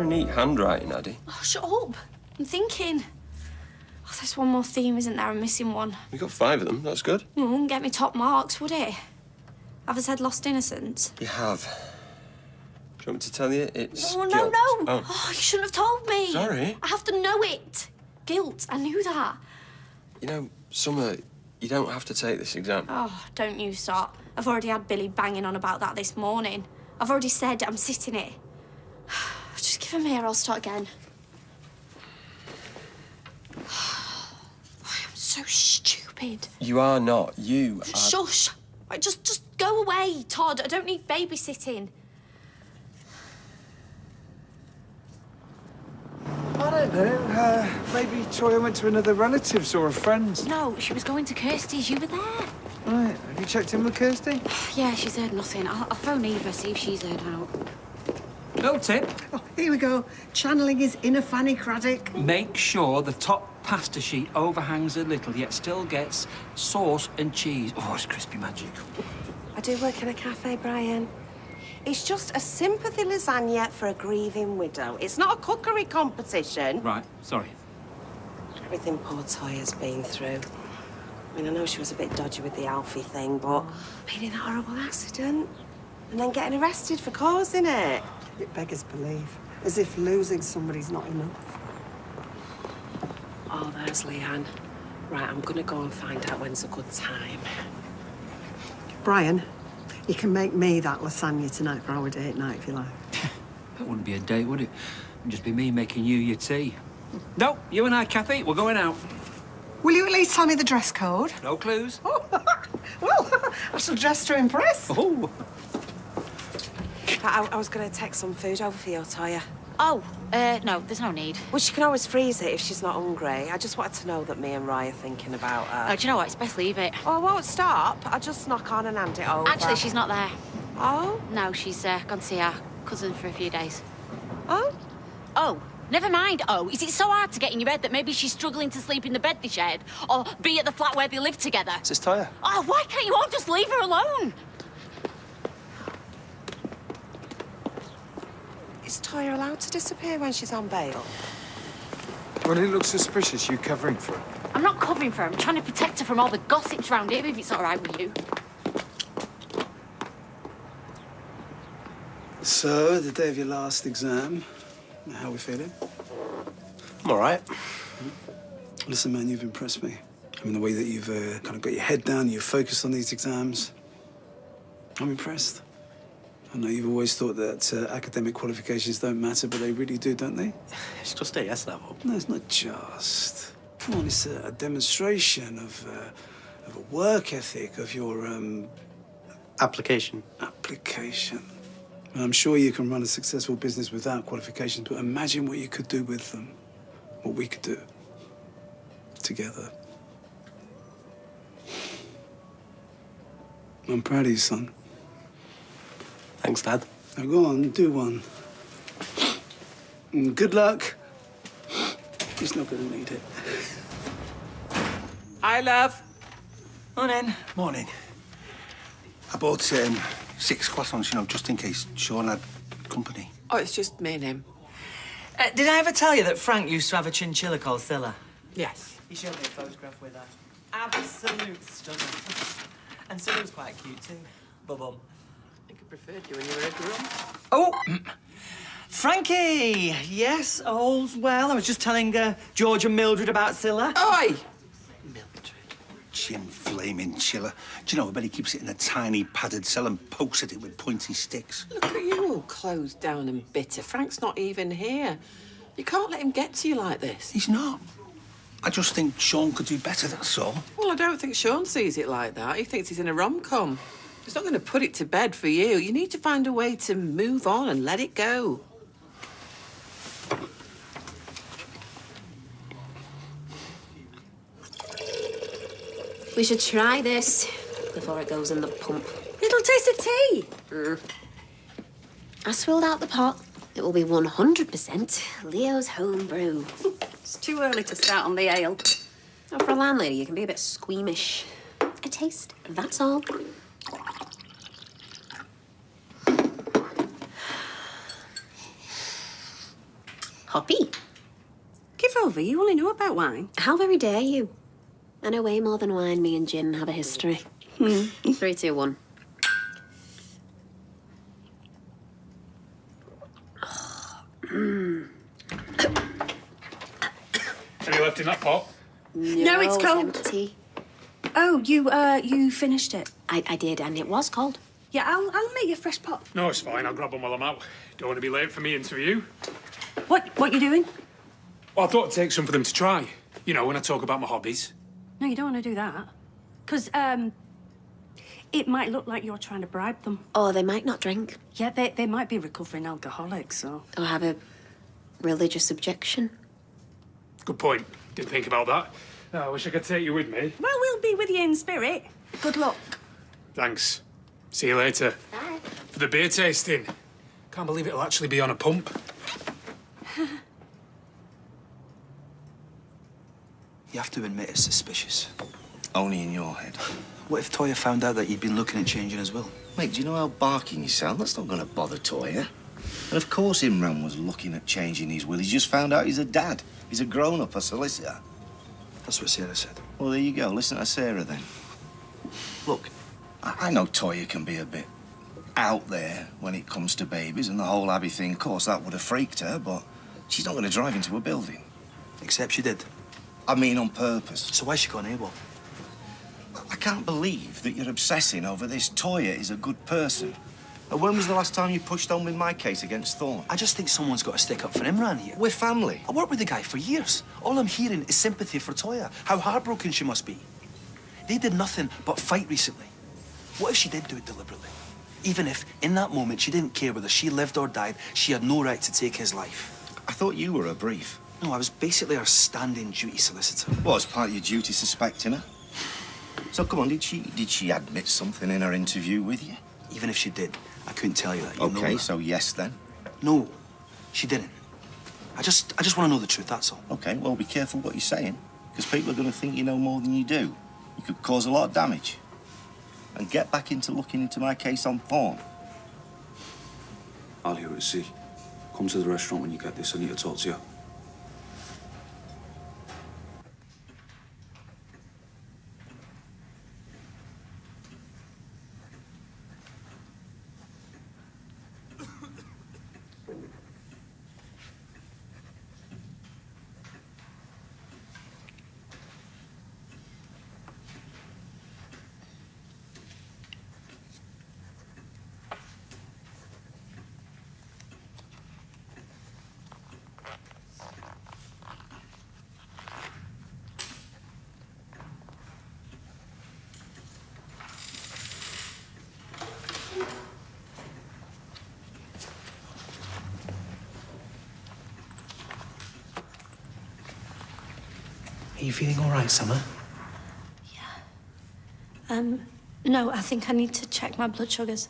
Very neat handwriting, Addie. Oh, shut up. I'm thinking. Oh, there's one more theme, isn't there? I'm missing one. We got 5 of them. That's good. It wouldn't get me top marks, would it? Have I said lost innocence? You have. Do you want me to tell you? It's Oh, no, guilt. no. Oh. Oh, you shouldn't have told me. Sorry. I have to know it. Guilt. I knew that. You know, Summer, you don't have to take this exam. Oh, don't you start. I've already had Billy banging on about that this morning. I've already said I'm sitting it. Just give him here, I'll start again. I'm so stupid. You are not. You are... Shush. Right, just go away, Todd. I don't need babysitting. I don't know. Maybe Toya went to another relative's or a friend's. No, she was going to Kirsty's. You were there. Right. Have you checked in with Kirsty? Yeah, she's heard nothing. I'll phone Eva, see if she's heard out. No tip. Oh, here we go. Channeling his inner Fanny Craddock. Make sure the top pasta sheet overhangs a little, yet still gets sauce and cheese. Oh, it's crispy magic. I do work in a cafe, Brian. It's just a sympathy lasagna for a grieving widow. It's not a cookery competition. Right, sorry. Everything poor Toya's been through. I mean, I know she was a bit dodgy with the Alfie thing, but being in that horrible accident and then getting arrested for causing it. It beggars belief. As if losing somebody's not enough. Oh, there's Leanne. Right, I'm gonna go and find out when's a good time. Brian, you can make me that lasagna tonight for our date night if you like. That wouldn't be a date, would it? It'd just be me making you your tea. No, you and I, Kathy, we're going out. Will you at least tell me the dress code? No clues? Oh, well, I shall dress to impress. Oh. I was gonna take some food over for you, Toya. Oh, no, there's no need. Well, she can always freeze it if she's not hungry. I just wanted to know that me and Rye are thinking about her. Do you know what? It's best leave it. Oh, I won't stop. I'll just knock on and hand it over. Actually, she's not there. Oh? No, she's gone to see her cousin for a few days. Oh? Oh, never mind. Oh, is it so hard to get in your head that maybe she's struggling to sleep in the bed they shared? Or be at the flat where they live together? Is this Toya? Oh, why can't you all just leave her alone? Is Toya allowed to disappear when she's on bail? Well, it looks suspicious you covering for her. I'm not covering for her. I'm trying to protect her from all the gossips around here, if it's all right with you. So, the day of your last exam, how are we feeling? I'm all right. Listen, man, you've impressed me. I mean, the way that you've kind of got your head down, you've focused on these exams. I'm impressed. I know you've always thought that academic qualifications don't matter, but they really do, don't they? It's just AS level. No, it's not just. Come on, it's a demonstration of a work ethic, of your Application. application. And I'm sure you can run a successful business without qualifications, but imagine what you could do with them. What we could do together. I'm proud of you, son. Thanks, Dad. Now go on, do one. And good luck. He's not going to need it. Hi, love. Morning. Morning. I bought 6 croissants, you know, just in case Sean had company. Oh, it's just me and him. Did I ever tell you that Frank used to have a chinchilla called Scylla? Yes. He showed me a photograph with her. Absolute stunner. And Scylla was quite cute too. Bum. I think I preferred you when you were a groom. Oh, Frankie! Yes, all's well. I was just telling George and Mildred about Scylla. Oi! Chin flaming chiller. Do you know, I bet he keeps it in a tiny padded cell and pokes at it with pointy sticks. Look at you all closed down and bitter. Frank's not even here. You can't let him get to you like this. He's not. I just think Sean could do better, that's all. Well, I don't think Sean sees it like that. He thinks he's in a rom-com. He's not going to put it to bed for you. You need to find a way to move on and let it go. We should try this before it goes in the pump. It'll taste of tea. I swilled out the pot. It will be 100% Leo's home brew. It's too early to start on the ale. Oh, for a landlady, you can be a bit squeamish. A taste, that's all. Hoppy. Give over, you only know about wine. How very dare you? I know way more than wine. Me and gin have a history. 3, 2, 1. Any left in that pot? No, it's cold. Empty. Oh, you finished it? I did, and it was cold. Yeah, I'll make you a fresh pot. No, it's fine. I'll grab them while I'm out. Don't want to be late for me interview. What you doing? Well, I thought I'd take some for them to try. You know, when I talk about my hobbies. No, you don't want to do that. Because, it might look like you're trying to bribe them. Or they might not drink. Yeah, they might be recovering alcoholics, so... Or have a religious objection. Good point. Didn't think about that. Oh, I wish I could take you with me. Well, we'll be with you in spirit. Good luck. Thanks. See you later. Bye. For the beer tasting. Can't believe it'll actually be on a pump. You have to admit it's suspicious. Only in your head. What if Toya found out that you'd been looking at changing his will? Mate, do you know how barking you sound? That's not going to bother Toya. And of course Imran was looking at changing his will. He's just found out he's a dad. He's a grown-up, a solicitor. That's what Sarah said. Well, there you go. Listen to Sarah, then. Look, I know Toya can be a bit out there when it comes to babies and the whole Abby thing. Of course, that would have freaked her, but she's not going to drive into a building. Except she did. I mean on purpose. So why's she got an AWOL? I can't believe that you're obsessing over this. Toya is a good person. And when was the last time you pushed on with my case against Thorne? I just think someone's got to stick up for Imran here. We're family. I worked with the guy for years. All I'm hearing is sympathy for Toya. How heartbroken she must be. They did nothing but fight recently. What if she did do it deliberately? Even if, in that moment, she didn't care whether she lived or died, she had no right to take his life. I thought you were a brief. No, I was basically her standing duty solicitor. Well, it's part of your duty suspecting her. So, come on, did she admit something in her interview with you? Even if she did, I couldn't tell you that. You know Okay, that. so yes, then. No, she didn't. I just want to know the truth, that's all. Okay, well, be careful what you're saying, because people are going to think you know more than you do. You could cause a lot of damage. And get back into looking into my case on Thorne. I'll leave it to see. Come to the restaurant when you get this. I need to talk to you. Are you feeling all right, Summer? No, I think I need to check my blood sugars.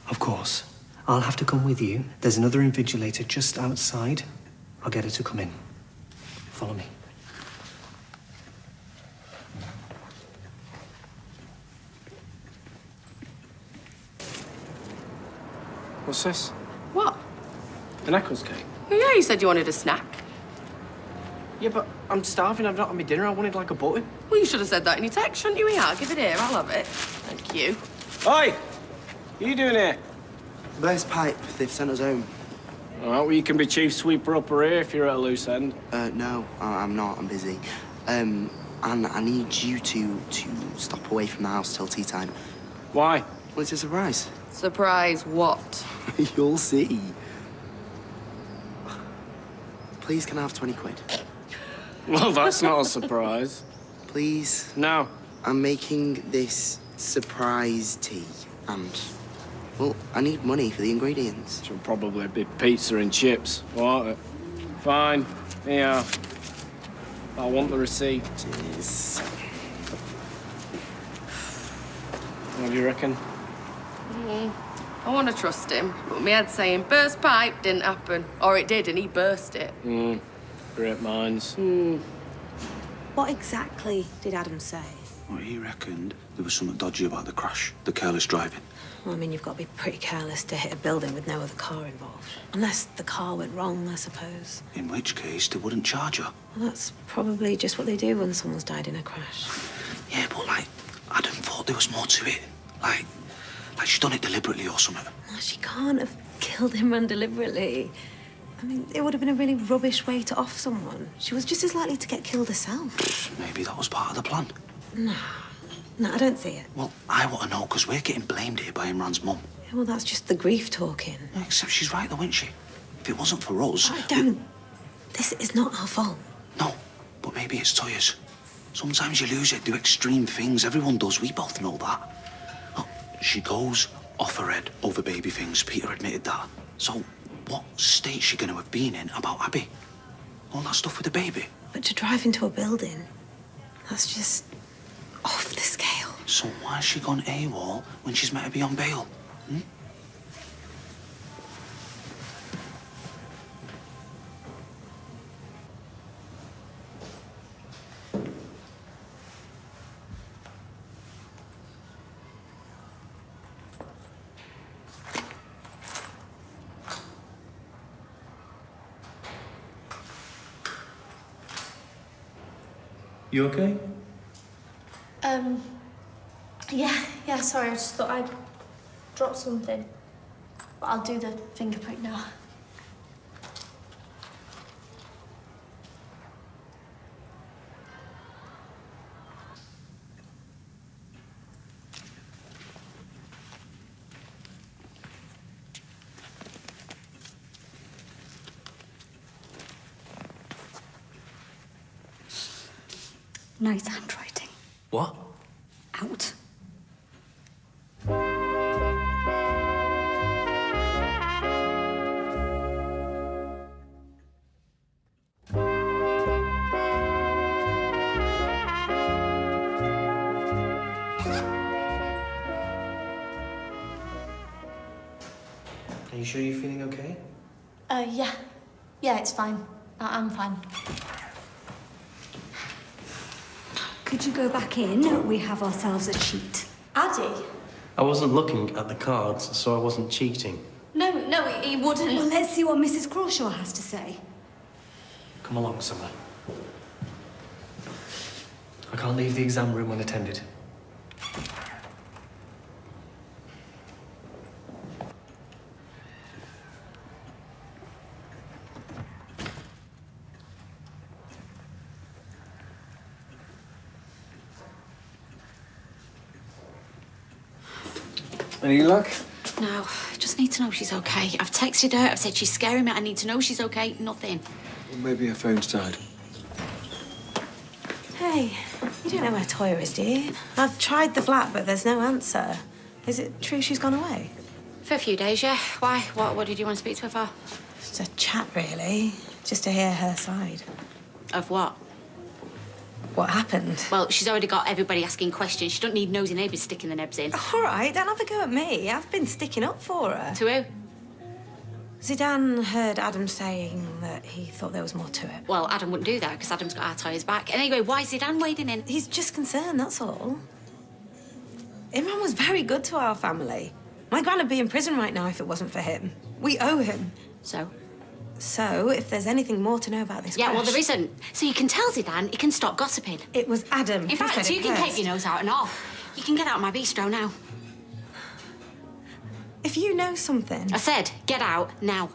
Of course. I'll have to come with you. There's another invigilator just outside. I'll get her to come in. Follow me. What's this? What? An Eccles cake? Oh, yeah, you said you wanted a snack. Yeah, but I'm starving. I've not had my dinner. I wanted like a button. Well, you should have said that in your text, shouldn't you? Yeah, give it here. I'll have it. Thank you. Oi! What are you doing here? Where's Pipe? They've sent us home. All right, well, you can be chief sweeper upper here if you're at a loose end. No, I'm not. I'm busy. And I need you to stop away from the house till tea time. Why? Well, it's a surprise. Surprise what? You'll see. Please, can I have 20 quid? Well, that's not a surprise. Please? No. I'm making this surprise tea, and, well, I need money for the ingredients. She'll probably be pizza and chips, won't it? Fine. Yeah. I want the receipt. Cheers. What do you reckon? I want to trust him, but my head's saying burst pipe didn't happen. Or it did, and he burst it. Great minds. What exactly did Adam say? Well, he reckoned there was something dodgy about the crash, the careless driving. Well, I mean, you've got to be pretty careless to hit a building with no other car involved. Unless the car went wrong, I suppose. In which case, they wouldn't charge her. Well, that's probably just what they do when someone's died in a crash. Yeah, but, like, Adam thought there was more to it. Like she'd done it deliberately or something. Well, she can't have killed Imran deliberately. I mean, it would have been a really rubbish way to off someone. She was just as likely to get killed herself. Maybe that was part of the plan. No, I don't see it. Well, I want to know, because we're getting blamed here by Imran's mum. Yeah, well, that's just the grief talking. No, except she's right, though, isn't she? If it wasn't for us... I don't... This is not our fault. No, but maybe it's Toya's. Sometimes you lose it, do extreme things. Everyone does. We both know that. Look, she goes off her head over baby things. Peter admitted that. So what state's she going to have been in about Abby? All that stuff with the baby. But to drive into a building, that's just off the scale. So why's she gone AWOL when she's meant to be on bail? Hmm? You okay? Yeah, sorry, I just thought I'd drop something. But I'll do the finger prick now. Nice handwriting. What? Out. Are you sure you're feeling okay? Yeah. Yeah, it's fine. I'm fine. Could you go back in? We have ourselves a cheat. Addy? I wasn't looking at the cards, so I wasn't cheating. No, he wouldn't. Well, let's see what Mrs. Crawshaw has to say. Come along, Summer. I can't leave the exam room unattended. Any luck? No, just need to know she's okay. I've texted her, I've said she's scaring me, I need to know she's okay. Nothing. Well, maybe her phone's died. Hey, you don't know where Toya is, do you? I've tried the flat, but there's no answer. Is it true she's gone away? For a few days, yeah. Why? What did you want to speak to her for? Just a chat, really. Just to hear her side. Of what? What happened? Well, she's already got everybody asking questions. She don't need nosy neighbours sticking the nebs in. All right, don't have a go at me. I've been sticking up for her. To who? Zidane heard Adam saying that he thought there was more to it. Well, Adam wouldn't do that because Adam's got our Toya's back. And anyway, why is Zidane wading in? He's just concerned, that's all. Imran was very good to our family. My gran would be in prison right now if it wasn't for him. We owe him. So? So, if there's anything more to know about this Yeah, crash... well, there isn't. So you can tell Zidane he can stop gossiping. It was Adam In who fact, said you it can first. keep your nose out and all. You can get out of my bistro now. If you know something... I said, get out now.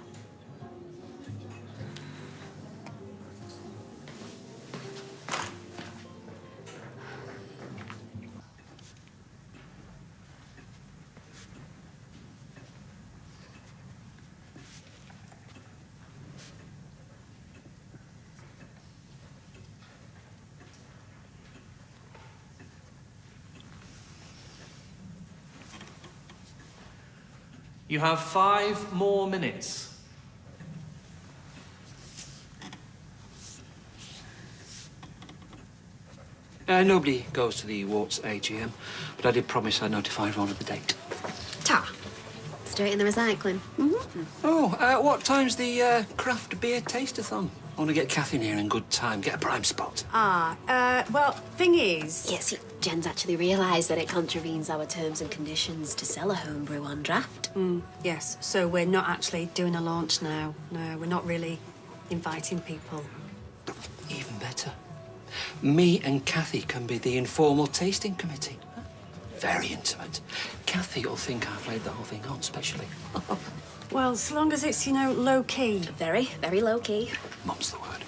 You have 5 more minutes. Nobody goes to the Warts AGM, but I did promise I'd notify everyone of the date. Ta. Straight in the recycling. Oh, what time's the craft beer taste-a-thon? I want to get Kathy near in good time, get a prime spot. Well, thing is... Yes, see, Jen's actually realised that it contravenes our terms and conditions to sell a homebrew on draft. Yes, so we're not actually doing a launch now. No, we're not really inviting people. Even better. Me and Kathy can be the informal tasting committee. Very intimate. Kathy will think I've laid the whole thing on, specially. Well, so long as it's, you know, low-key. Very, very low-key. Mum's the word.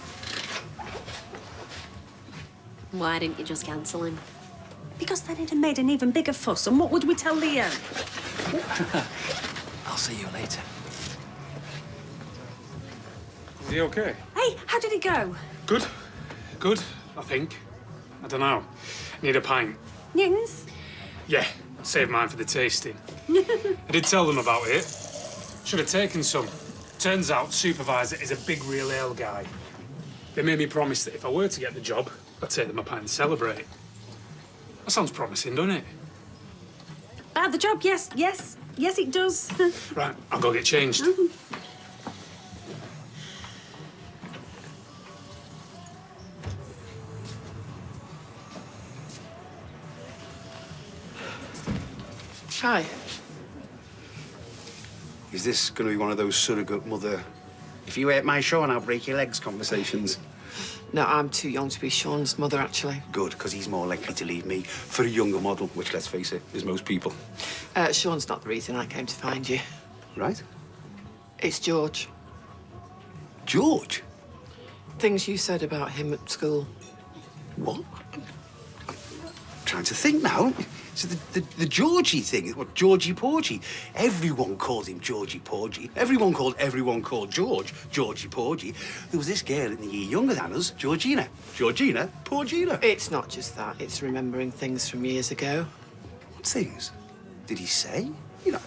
Why didn't you just cancel him? Because then it'd have made an even bigger fuss, and what would we tell Leo? I'll see you later. Is he okay? Hey, how did it go? Good. Good, I think. I don't know. Need a pint. Yins? Yeah, save mine for the tasting. I did tell them about it. Should have taken some. Turns out supervisor is a big real ale guy. They made me promise that if I were to get the job, I'd take them a pint and celebrate. That sounds promising, doesn't it? The job, yes, yes. Yes, it does. Right, I'll go get changed. Hi. Is this going to be one of those surrogate mother, if you ate my Sean, I'll break your legs conversations? No, I'm too young to be Sean's mother, actually. Good, because he's more likely to leave me for a younger model, which, let's face it, is most people. Sean's not the reason I came to find you. Right? It's George. George? Things you said about him at school. What? I'm trying to think now. So the Georgie thing, what, Georgie Porgy? Everyone called him Georgie Porgy. Everyone called George Georgie Porgy. There was this girl in the year younger than us, Georgina. Georgina Porgina. It's not just that. It's remembering things from years ago. What things? Did he say? You know,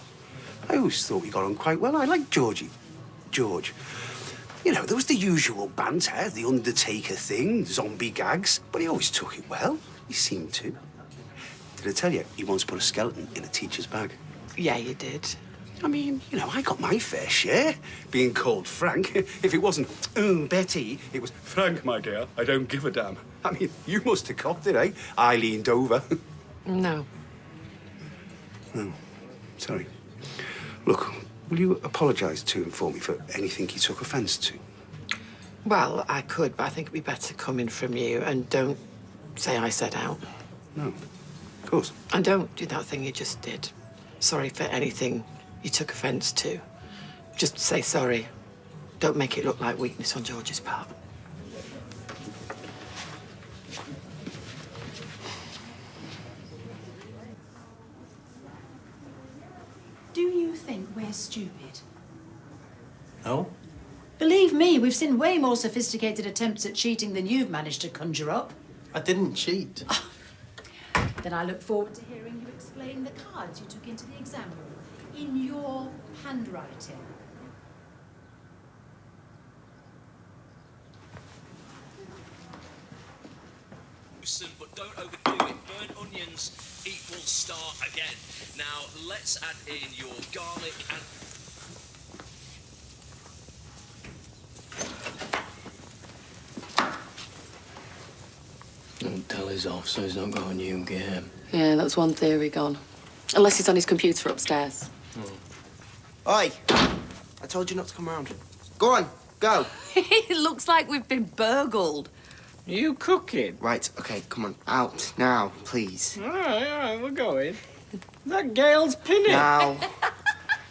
I always thought we got on quite well. I liked Georgie. George. You know, there was the usual banter, the Undertaker thing, zombie gags, but he always took it well. He seemed to. Did I tell you, he once put a skeleton in a teacher's bag? Yeah, you did. I mean, you know, I got my fair share, being called Frank. If it wasn't, oh, Betty, it was, Frank, my dear, I don't give a damn. I mean, you must have copped it, eh? I leaned over. No. Oh, sorry. Look, will you apologise to him for me for anything he took offence to? Well, I could, but I think it'd be better coming from you, and don't say I said out. No. Of course. And don't do that thing you just did. Sorry for anything you took offence to. Just say sorry. Don't make it look like weakness on George's part. Do you think we're stupid? No? Believe me, we've seen way more sophisticated attempts at cheating than you've managed to conjure up. I didn't cheat. Then I look forward to hearing you explain the cards you took into the exam room in your handwriting. But don't overdo it. Burnt onions equals start again. Now let's add in your garlic and... Don't tell he's off, so he's not got a new game. Yeah, that's one theory gone. Unless he's on his computer upstairs. Oi! I told you not to come round. Go on, go. It looks like we've been burgled. You cooking? Right, okay, come on. Out now, please. All right, we're going. Is that Gail's pinny? Now. Isn't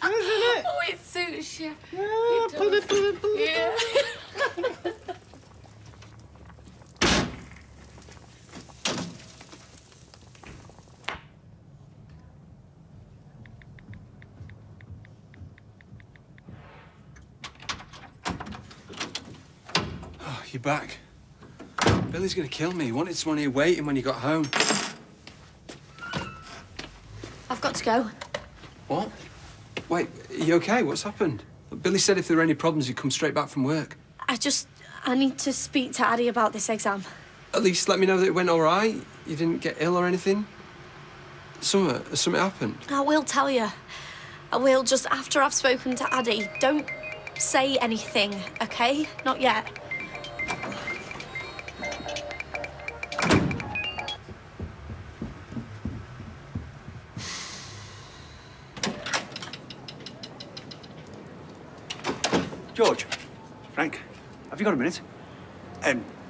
it? Oh, it suits you. Yeah, pull it. Yeah. Oh, you're back. Billy's gonna kill me. He wanted someone here waiting when you got home. I've got to go. What? Wait, are you okay? What's happened? Billy said if there were any problems, you'd come straight back from work. I need to speak to Addie about this exam. At least let me know that it went all right. You didn't get ill or anything. Something happened. I will tell you. I will, just after I've spoken to Addie. Don't say anything, okay? Not yet. George. Frank. Have you got a minute?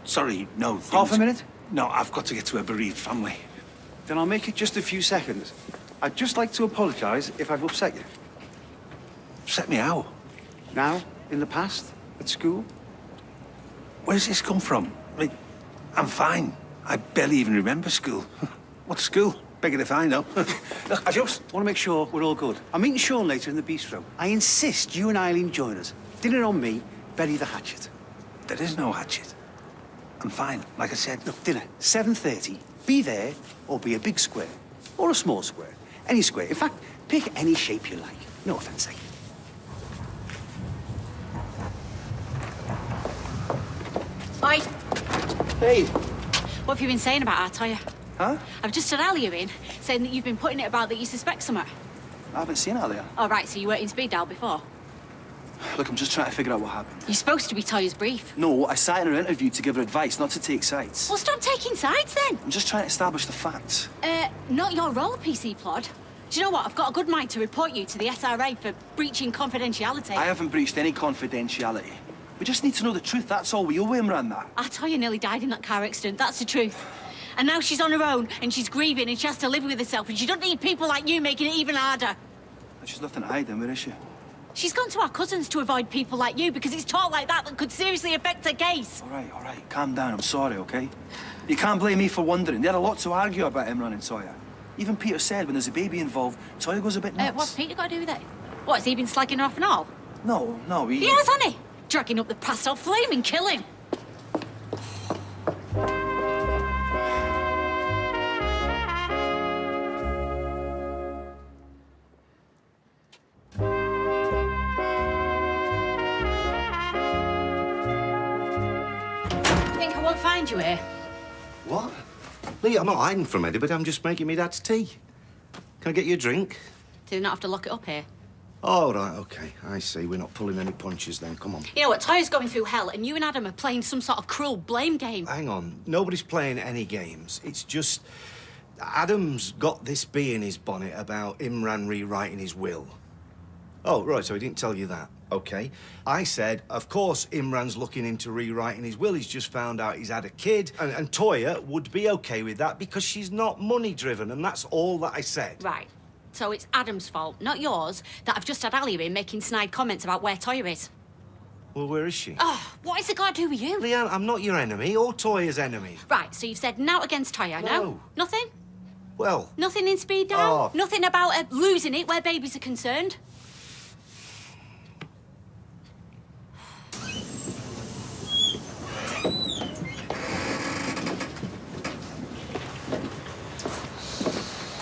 Sorry, no. Half a minute? No, I've got to get to a bereaved family. Then I'll make it just a few seconds. I'd just like to apologise if I've upset you. Upset me how? Now, in the past, at school. Where's this come from? Like, I'm fine. I barely even remember school. What school? Beggar if I know. Look, I just want to make sure we're all good. I'm meeting Sean later in the bistro. I insist you and Eileen join us. Dinner on me, bury the hatchet. There is no hatchet. I'm fine, like I said. Look, dinner, 7:30. Be there, or be a big square. Or a small square. Any square. In fact, pick any shape you like. No offence, eh? Oi. Hey. What have you been saying about our Toya? Huh? I've just had Ali in, saying that you've been putting it about that you suspect something. I haven't seen Alia. Oh, right, so you weren't in speed dial before? Look, I'm just trying to figure out what happened. You're supposed to be Toya's brief. No, I sat in her interview to give her advice, not to take sides. Well, stop taking sides, then. I'm just trying to establish the facts. Not your role, PC Plod. Do you know what? I've got a good mind to report you to the SRA for breaching confidentiality. I haven't breached any confidentiality. We just need to know the truth, that's all. We owe Imran that. Our Toya nearly died in that car accident, that's the truth. And now she's on her own, and she's grieving, and she has to live with herself, and she don't need people like you making it even harder. She's nothing to hide, then, where is she? She's gone to our cousins to avoid people like you because it's talk like that could seriously affect her case. All right, calm down. I'm sorry, okay? You can't blame me for wondering. They had a lot to argue about Imran and Toya. Even Peter said when there's a baby involved, Toya goes a bit nuts. What's Peter got to do with it? What, has he been slagging her off and all? No, he... He has, hasn't he? Dragging up the past, I'll flame and kill him. Think I won't find you here? What? Lee, I'm not hiding from anybody. I'm just making me dad's tea. Can I get you a drink? Do they not have to lock it up here? Oh, right, OK. I see. We're not pulling any punches then. Come on. You know what? Toya's going through hell, and you and Adam are playing some sort of cruel blame game. Hang on. Nobody's playing any games. It's just... Adam's got this bee in his bonnet about Imran rewriting his will. Oh, right, so he didn't tell you that. OK. I said, of course, Imran's looking into rewriting his will. He's just found out he's had a kid. And Toya would be OK with that because she's not money-driven, and that's all that I said. Right. So it's Adam's fault, not yours, that I've just had Ali in making snide comments about where Toya is. Well, where is she? Oh, what has it got to do with you? Leanne, I'm not your enemy or Toya's enemy. Right, so you've said now against Toya, no? Nothing? Well... Nothing in speed dial? Nothing about her losing it where babies are concerned?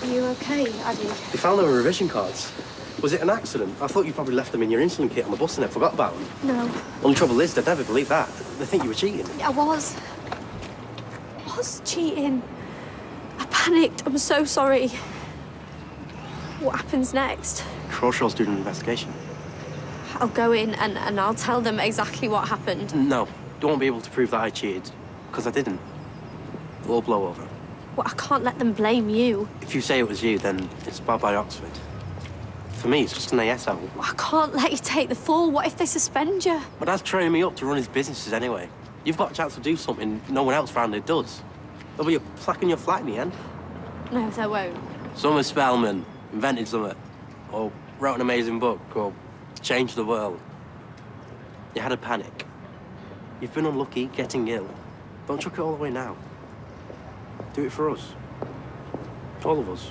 Are you okay, Addy? They found our revision cards. Was it an accident? I thought you probably left them in your insulin kit on the bus and then forgot about them. No. Only trouble is, they'd never believe that. They think you were cheating. I was cheating. I panicked. I'm so sorry. What happens next? Crawshaw's doing an investigation. I'll go in and I'll tell them exactly what happened. No, they won't be able to prove that I cheated, because I didn't. It'll all blow over. Well, I can't let them blame you. If you say it was you, then it's bye-bye Oxford. For me, it's just an ASL. Well, I can't let you take the fall. What if they suspend you? My dad's training me up to run his businesses anyway. You've got a chance to do something no one else around here does. There'll be a plaque in your flat in the end. No, there won't. Summer Spellman invented something, or wrote an amazing book, or changed the world. You had a panic. You've been unlucky getting ill. Don't chuck it all away now. Do it for us. All of us.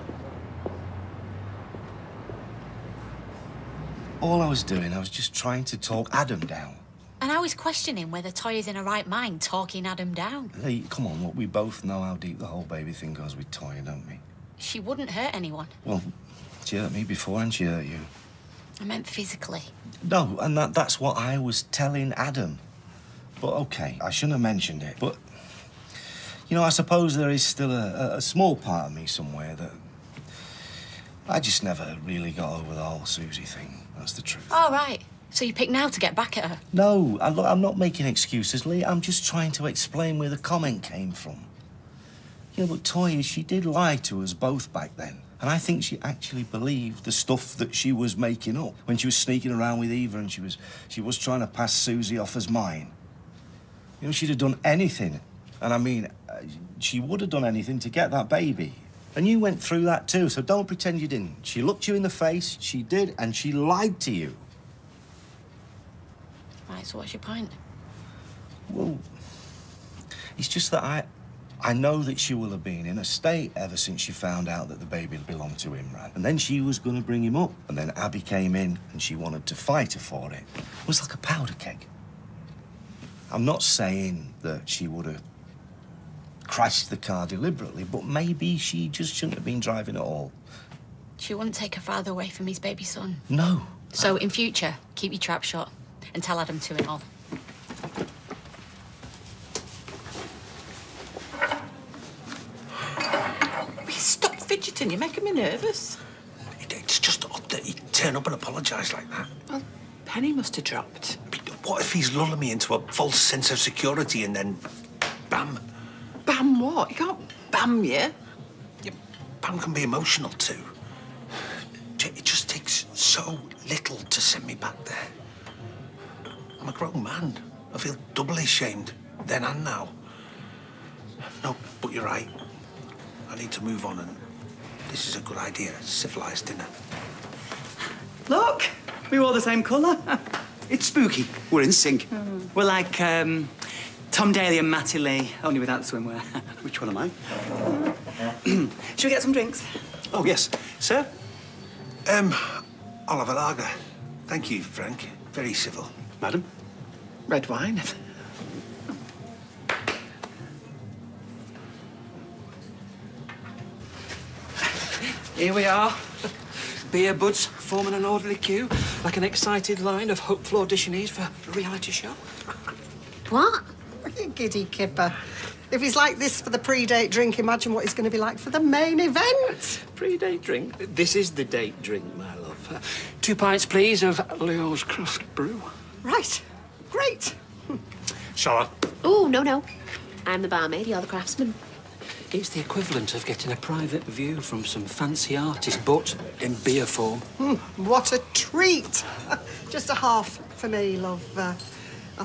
All I was doing, I was just trying to talk Adam down. And I was questioning whether Toya's in her right mind talking Adam down. Lee, come on, look, we both know how deep the whole baby thing goes with Toya, don't we? She wouldn't hurt anyone. Well, she hurt me before and she hurt you. I meant physically. No, and that's what I was telling Adam. But OK, I shouldn't have mentioned it, but... You know, I suppose there is still a small part of me somewhere that... I just never really got over the whole Susie thing. That's the truth. Oh, right. So you pick now to get back at her? No, look, I'm not making excuses, Lee. I'm just trying to explain where the comment came from. Yeah, but Toya, she did lie to us both back then. And I think she actually believed the stuff that she was making up when she was sneaking around with Eva and she was trying to pass Susie off as mine. You know, she'd have done anything. And I mean, she would have done anything to get that baby. And you went through that too, so don't pretend you didn't. She looked you in the face, she did, and she lied to you. Right, so what's your point? Well, it's just that I know that she will have been in a state ever since she found out that the baby belonged to Imran. And then she was going to bring him up. And then Abby came in and she wanted to fight her for it. It was like a powder keg. I'm not saying that she would have crashed the car deliberately, but maybe she just shouldn't have been driving at all. She wouldn't take her father away from his baby son. No. So in future, keep your trap shut and tell Adam to it all. Stop fidgeting, you're making me nervous. It's just odd that he'd turn up and apologise like that. Well, Penny must have dropped. What if he's lulling me into a false sense of security and then bam? Bam what? You can't bam you. Yeah, bam can be emotional too. It just takes so little to send me back there. I'm a grown man. I feel doubly ashamed then and now. No, but you're right. I need to move on, and this is a good idea. Civilised dinner. Look, we wore the same colour. It's spooky. We're in sync. We're like Tom Daly and Matty Lee, only without the swimwear. Which one am I? Should we get some drinks? Oh, yes. Sir? I'll have a lager. Thank you, Frank. Very civil. Madam? Red wine. Here we are. Beer buds forming an orderly queue, like an excited line of hopeful auditionees for a reality show. What? You giddy kipper. If he's like this for the pre-date drink, imagine what he's going to be like for the main event. Pre-date drink? This is the date drink, my love. 2 pints, please, of Leo's Crust Brew. Right. Great. Shall I? Oh, no. I'm the barmaid, you're the craftsman. It's the equivalent of getting a private view from some fancy artist, but in beer form. What a treat. Just a half for me, love. I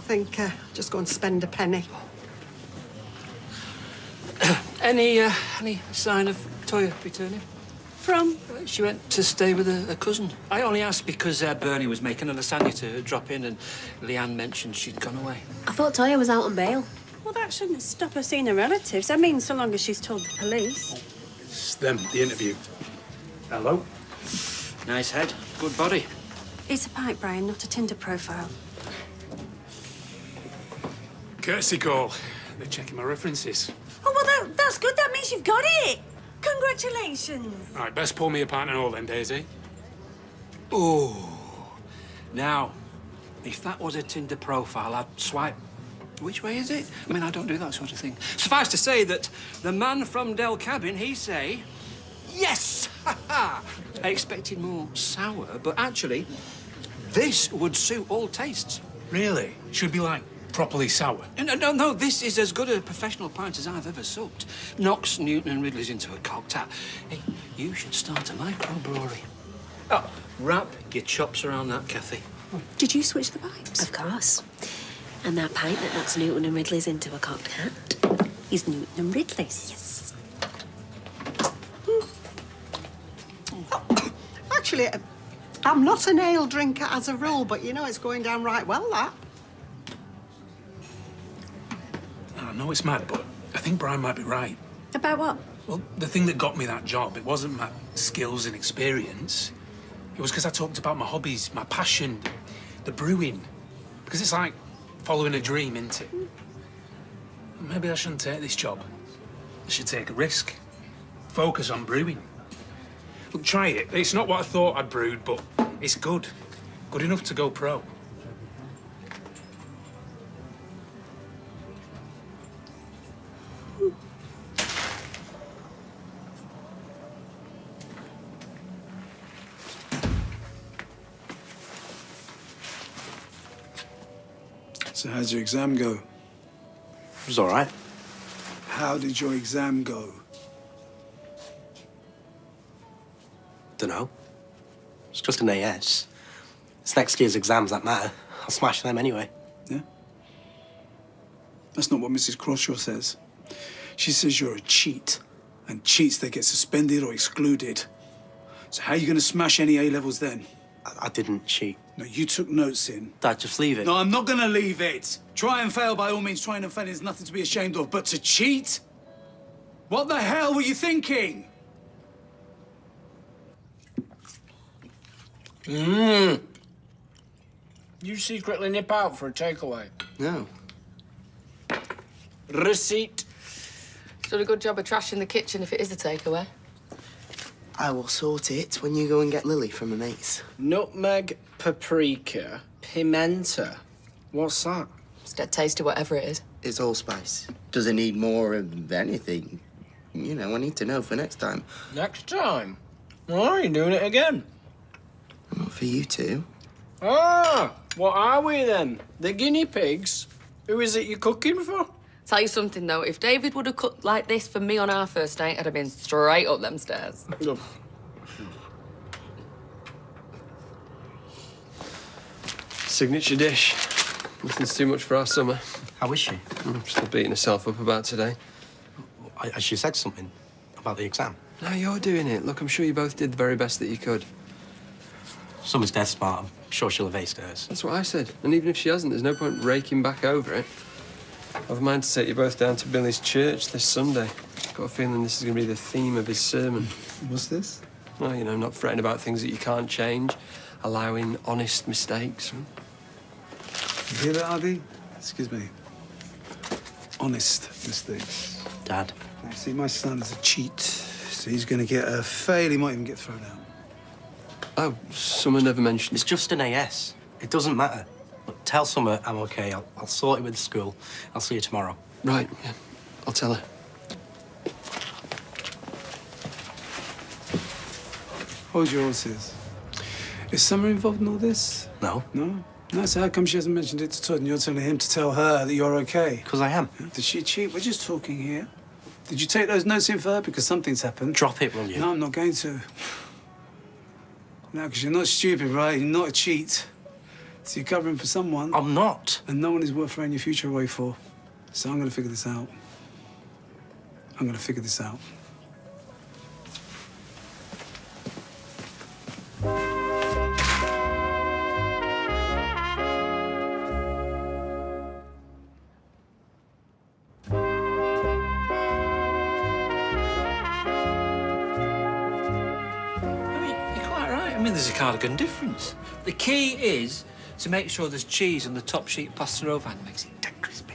think just go and spend a penny. Any sign of Toya returning? From? She went to stay with a cousin. I only asked because Bernie was making a lasagna to drop in and Leanne mentioned she'd gone away. I thought Toya was out on bail. Well, that shouldn't stop her seeing her relatives. I mean, so long as she's told the police. It's them, the interview. Hello? Nice head, good body. It's a pipe, Brian, not a Tinder profile. Courtesy call. They're checking my references. Oh, well, that's good. That means you've got it. Congratulations. All right, best pour me a pint and all then, Daisy. Oh. Now, if that was a Tinder profile, I'd swipe. Which way is it? I mean, I don't do that sort of thing. Suffice to say that the man from Del Cabin, he say, yes! Ha ha! I expected more sour, but actually, this would suit all tastes. Really? Should be like properly sour. No, this is as good a professional pint as I've ever sucked. Knocks Newton and Ridley's into a cocked hat. Hey, you should start a microbrewery. Oh, wrap your chops around that, Kathy. Did you switch the pipes? Of course. And that pint that knocks Newton and Ridley's into a cocked hat is Newton and Ridley's. Yes. Actually, I'm not an ale drinker as a rule, but you know it's going down right well, that. I know it's mad, but I think Brian might be right. About what? Well, the thing that got me that job, it wasn't my skills and experience. It was because I talked about my hobbies, my passion, the brewing. Because it's like following a dream, isn't it? Maybe I shouldn't take this job. I should take a risk. Focus on brewing. Look, try it. It's not what I thought I'd brewed, but it's good. Good enough to go pro. So how'd your exam go? It was all right. How did your exam go? Dunno. It's just an AS. It's next year's exams that matter. I'll smash them anyway. Yeah? That's not what Mrs. Crawshaw says. She says you're a cheat, and cheats, they get suspended or excluded. So how are you going to smash any A-levels then? I didn't cheat. No, you took notes in. Dad, just leave it. No, I'm not going to leave it. Try and fail by all means. Trying and failing is nothing to be ashamed of. But to cheat? What the hell were you thinking? You secretly nip out for a takeaway? No. Receipt. Done a good job of trashing the kitchen if it is a takeaway. I will sort it when you go and get Lily from her mates. Nutmeg, paprika, pimenta. What's that? It's dead tasty, whatever it is. It's allspice. Does it need more of anything? You know, I need to know for next time. Next time? Why are you doing it again? Not for you two. Ah, what are we then? The guinea pigs? Who is it you're cooking for? Tell you something, though. If David would have cooked like this for me on our first date, I'd have been straight up them stairs. Signature dish. Nothing's too much for our summer. How is she? Still beating herself up about today. Has she said something about the exam? No, you're doing it. Look, I'm sure you both did the very best that you could. Summer's dead smart. I'm sure she'll have aced hers. That's what I said. And even if she hasn't, there's no point raking back over it. I've a mind to take you both down to Billy's church this Sunday. Got a feeling this is going to be the theme of his sermon. What's this? Well, you know, not fretting about things that you can't change, allowing honest mistakes. You hear that, Adi? Excuse me. Honest mistakes. Dad. You see, my son is a cheat, so he's going to get a fail. He might even get thrown out. Oh, Summer never mentioned... It's just an AS. It doesn't matter. Look, tell Summer I'm OK. I'll sort it with the school. I'll see you tomorrow. Right, yeah. I'll tell her. Hold your horses. Is Summer involved in all this? No. No? No, so how come she hasn't mentioned it to Todd and you're telling him to tell her that you're OK? Because I am. Did she cheat? We're just talking here. Did you take those notes in for her? Because something's happened. Drop it, will you? No, I'm not going to. No, because you're not stupid, right? You're not a cheat. So you're covering for someone. I'm not. And no one is worth throwing your future away for. So I'm going to figure this out. I'm going to figure this out. I mean, there's a cardigan difference. The key is to make sure there's cheese on the top sheet pasta over and makes it dead crispy.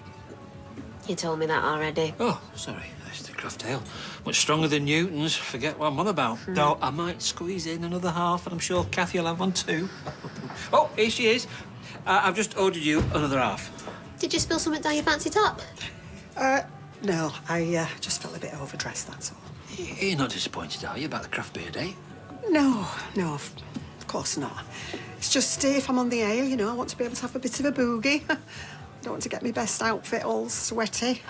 You told me that already. Oh, sorry. That's the craft ale. Much stronger than Newton's. Forget what I'm on about. Though I might squeeze in another half, and I'm sure Kathy will have one too. Oh, here she is. I've just ordered you another half. Did you spill something down your fancy top? No, I just felt a bit overdressed, that's all. You're not disappointed, are you, about the craft beer date? No, of course not. It's just if I'm on the ale, you know, I want to be able to have a bit of a boogie. I don't want to get my best outfit all sweaty.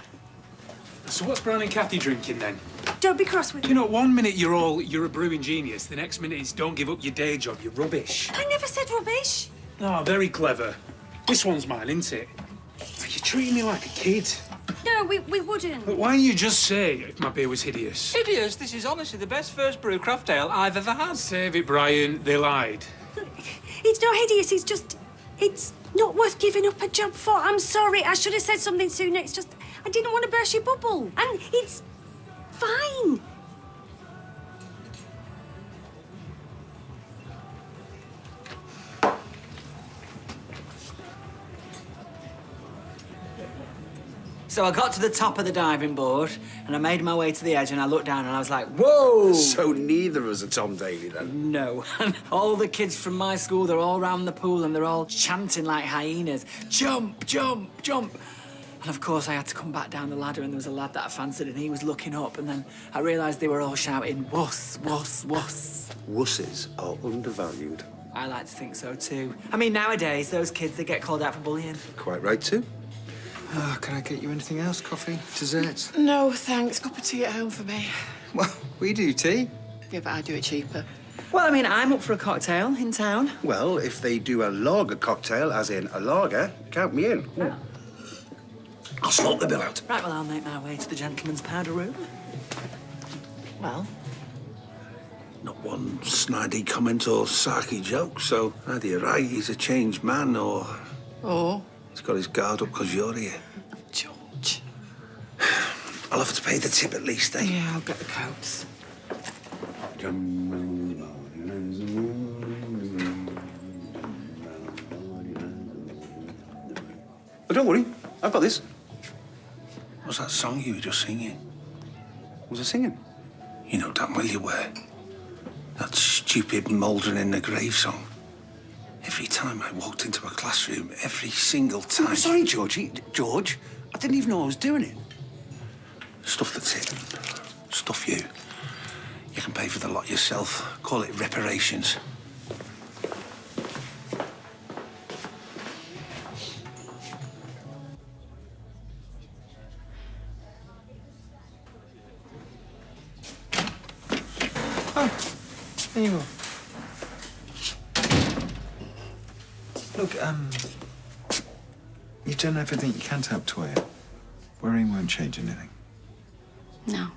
So what's Brian and Kathy drinking then? Don't be cross with me. You know, one minute you're a brewing genius, the next minute it's don't give up your day job, you're rubbish. I never said rubbish. Oh, very clever. This one's mine, isn't it? You're treating me like a kid. No, we wouldn't. But why don't you just say if my beer was hideous? Hideous? This is honestly the best first brew craft ale I've ever had. Save it, Brian. They lied. It's not hideous, it's not worth giving up a job for. I'm sorry, I should have said something sooner. It's just, I didn't want to burst your bubble. And it's fine. So I got to the top of the diving board and I made my way to the edge and I looked down and I was like, whoa! So neither of us are Tom Daly then? No. And all the kids from my school, they're all round the pool and they're all chanting like hyenas. Jump, jump, jump. And of course I had to come back down the ladder and there was a lad that I fancied and he was looking up and then I realised they were all shouting, wuss, wuss, wuss. Wusses are undervalued. I like to think so too. I mean, nowadays, those kids, they get called out for bullying. Quite right, too. Can I get you anything else? Coffee? Desserts? No, thanks. Cup of tea at home for me. Well, we do tea. Yeah, but I do it cheaper. Well, I mean, I'm up for a cocktail in town. Well, if they do a lager cocktail, as in a lager, count me in. I'll sort the bill out. Right, well, I'll make my way to the gentleman's powder room. Well? Not one snidey comment or sarky joke, so either you're right, he's a changed man, or... Or? He's got his guard up because you're here. George. I'll have to pay the tip at least, eh? Yeah, I'll get the cokes. But don't worry, I've got this. What's that song you were just singing? Was I singing? You know damn well you were. That stupid mouldering in the grave song. Every time I walked into a classroom, every single time... I'm sorry, Georgie. George, I didn't even know I was doing it. Stuff that's it. Stuff you. You can pay for the lot yourself. Call it reparations. There you are. Look, you've done everything you can to help Toya. Worrying won't change anything. No.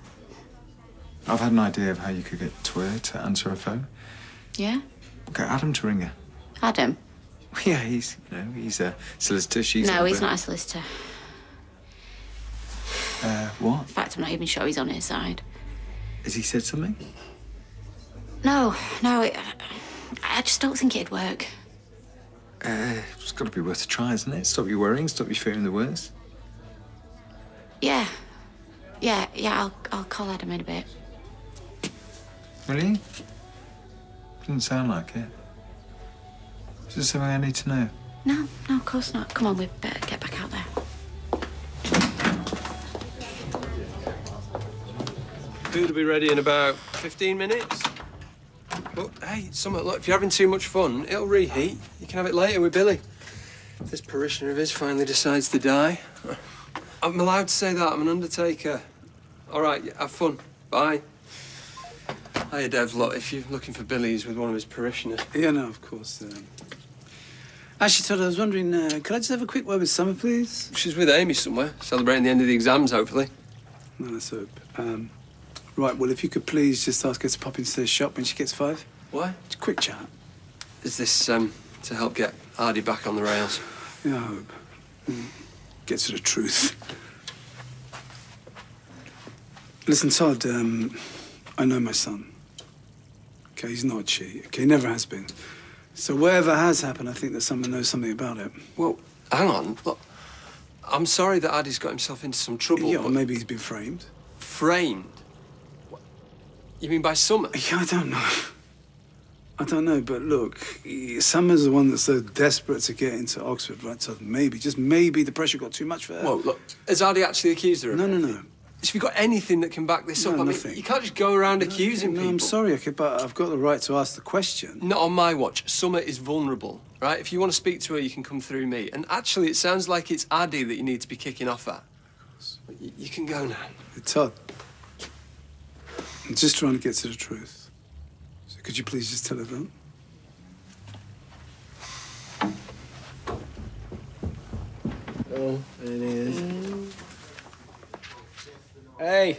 I've had an idea of how you could get Toya to answer her phone. Yeah? Get Adam to ring her. Adam? Yeah, he's a solicitor. She's No, he's not a solicitor. What? In fact, I'm not even sure he's on his side. Has he said something? No, I just don't think it'd work. It's got to be worth a try, isn't it? Stop you worrying, stop you fearing the worst. Yeah, I'll call Adam in a bit. Really? Didn't sound like it. Is there something I need to know? No, of course not. Come on, we better get back out there. Food will be ready in about 15 minutes. But, hey, Summer, look, if you're having too much fun, it'll reheat. You can have it later with Billy. If this parishioner of his finally decides to die. I'm allowed to say that. I'm an undertaker. All right, have fun. Bye. Hiya, Dev. Look, if you're looking for Billy, he's with one of his parishioners. Yeah, no, of course. Actually, Todd, I was wondering, could I just have a quick word with Summer, please? She's with Amy somewhere, celebrating the end of the exams, hopefully. No, let's hope. Right, well, if you could please just ask her to pop into the shop when she gets 5. Why? Just a quick chat. Is this to help get Ardy back on the rails? Yeah, I hope. Get to the truth. Listen, Todd, I know my son. Okay, he's not a cheat. Okay, he never has been. So whatever has happened, I think that someone knows something about it. Well, hang on. Look, I'm sorry that Ardy's got himself into some trouble. Yeah, or maybe he's been framed. Framed? What? You mean by Summer? Yeah, I don't know. I don't know, but look, Summer's the one that's so desperate to get into Oxford, right? So maybe, just maybe, the pressure got too much for her. Whoa, look, has Ardy actually accused her of No. Have you got anything that can back this up? I mean, nothing. you can't just go around accusing people. I'm sorry, okay, but I've got the right to ask the question. Not on my watch. Summer is vulnerable, right? If you want to speak to her, you can come through me. And actually, it sounds like it's Ardy that you need to be kicking off at. You can go now. Hey, Todd, I'm just trying to get to the truth. So could you please just tell her that? Oh, there it is. Hey,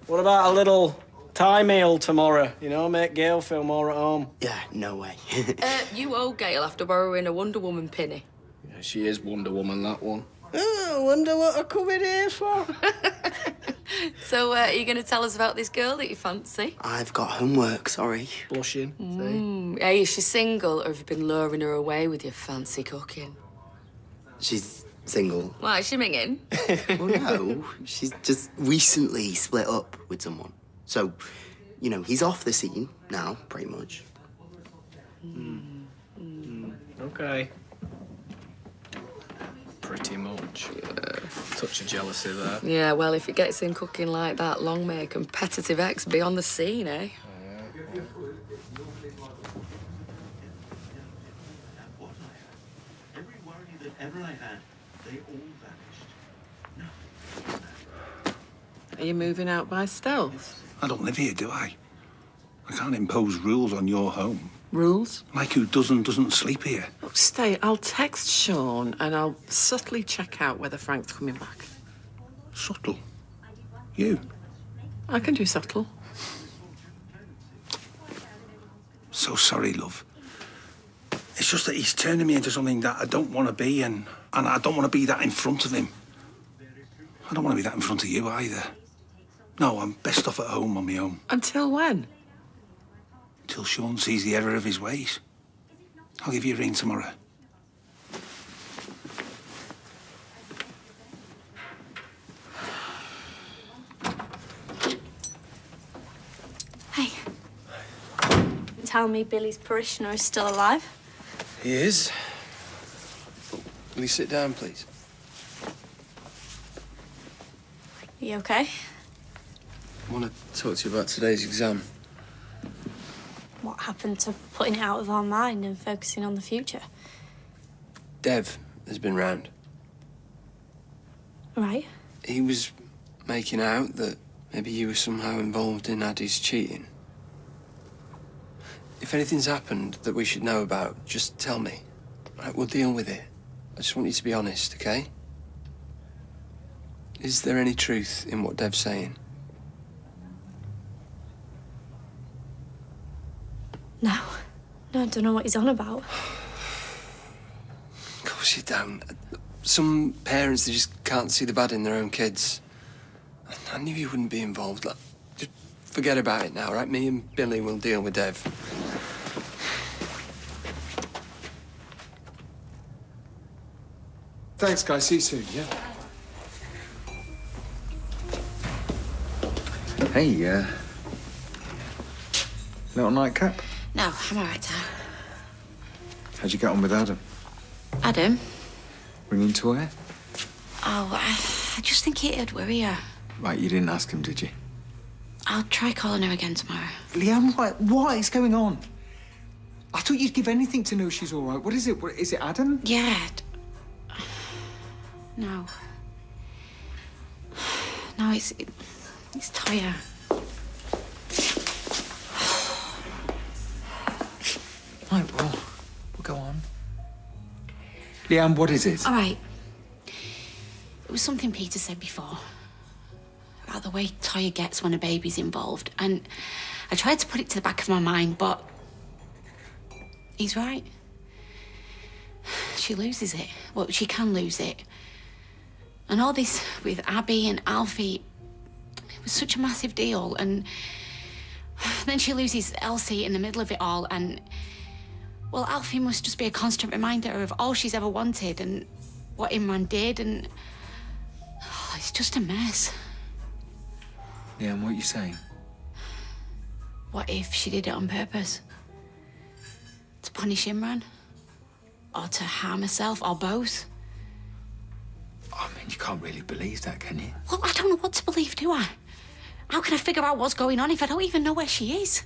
what about a little Thai meal tomorrow? You know, make Gail feel more at home. Yeah, no way. You owe Gail after borrowing a Wonder Woman penny. Yeah, she is Wonder Woman, that one. Oh, I wonder what I come in here for. So, are you going to tell us about this girl that you fancy? I've got homework, sorry. Blushing. Hey, is she single, or have you been luring her away with your fancy cooking? She's single. Why, is she minging? Well, no. She's just recently split up with someone. So, you know, he's off the scene now, pretty much. Okay. Pretty much. Touch of jealousy there. Yeah, well, if it gets in cooking like that, long may a competitive ex be on the scene, eh? whatever I had, they all vanished. Are you moving out by stealth? I don't live here, do I? I can't impose rules on your home. Rules? Like who doesn't sleep here. Look, stay. I'll text Sean and I'll subtly check out whether Frank's coming back. Subtle? You? I can do subtle. So sorry, love. It's just that he's turning me into something that I don't want to be, and I don't want to be that in front of him. I don't want to be that in front of you either. No, I'm best off at home on my own. Until when? Till Sean sees the error of his ways. I'll give you a ring tomorrow. Hey. Tell me Billy's parishioner is still alive? He is. Will you sit down, please? Are you okay? I want to talk to you about today's exam. What happened to putting it out of our mind and focusing on the future? Dev has been round. Right. He was making out that maybe you were somehow involved in Addie's cheating. If anything's happened that we should know about, just tell me. Right, we'll deal with it. I just want you to be honest, okay? Is there any truth in what Dev's saying? No. No, I don't know what he's on about. Of course you don't. Some parents, they just can't see the bad in their own kids. I knew you wouldn't be involved. Like, just forget about it now, right? Me and Billy will deal with Dev. Thanks, guys. See you soon, yeah? Hey, little nightcap? No, I'm all right, Dad. How'd you get on with Adam? Adam? Ringing toy? Oh, I just think it'd worry her. Right, you didn't ask him, did you? I'll try calling her again tomorrow. Liam, what is going on? I thought you'd give anything to know she's all right. What is it? Is it Adam? Yeah. No. No, it's Toya. Right, well, we'll go on. Liam, what is it? All right. It was something Peter said before. About the way Toya gets when a baby's involved. And I tried to put it to the back of my mind, but he's right. She loses it. Well, she can lose it. And all this with Abby and Alfie, it was such a massive deal. And then she loses Elsie in the middle of it all. And, well, Alfie must just be a constant reminder of all she's ever wanted and what Imran did. And it's just a mess. Yeah, and what are you saying? What if she did it on purpose? To punish Imran? Or to harm herself, or both? I mean, you can't really believe that, can you? Well, I don't know what to believe, do I? How can I figure out what's going on if I don't even know where she is?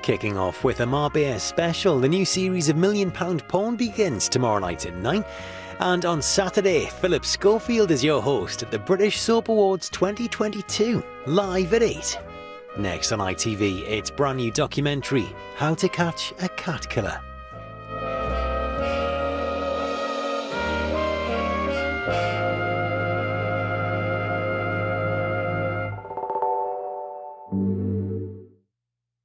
Kicking off with a MRBS special, the new series of £1 Million Porn begins tomorrow night at 9. And on Saturday, Philip Schofield is your host at the British Soap Awards 2022, live at 8. Next on ITV, it's brand new documentary, How to Catch a Cat Killer.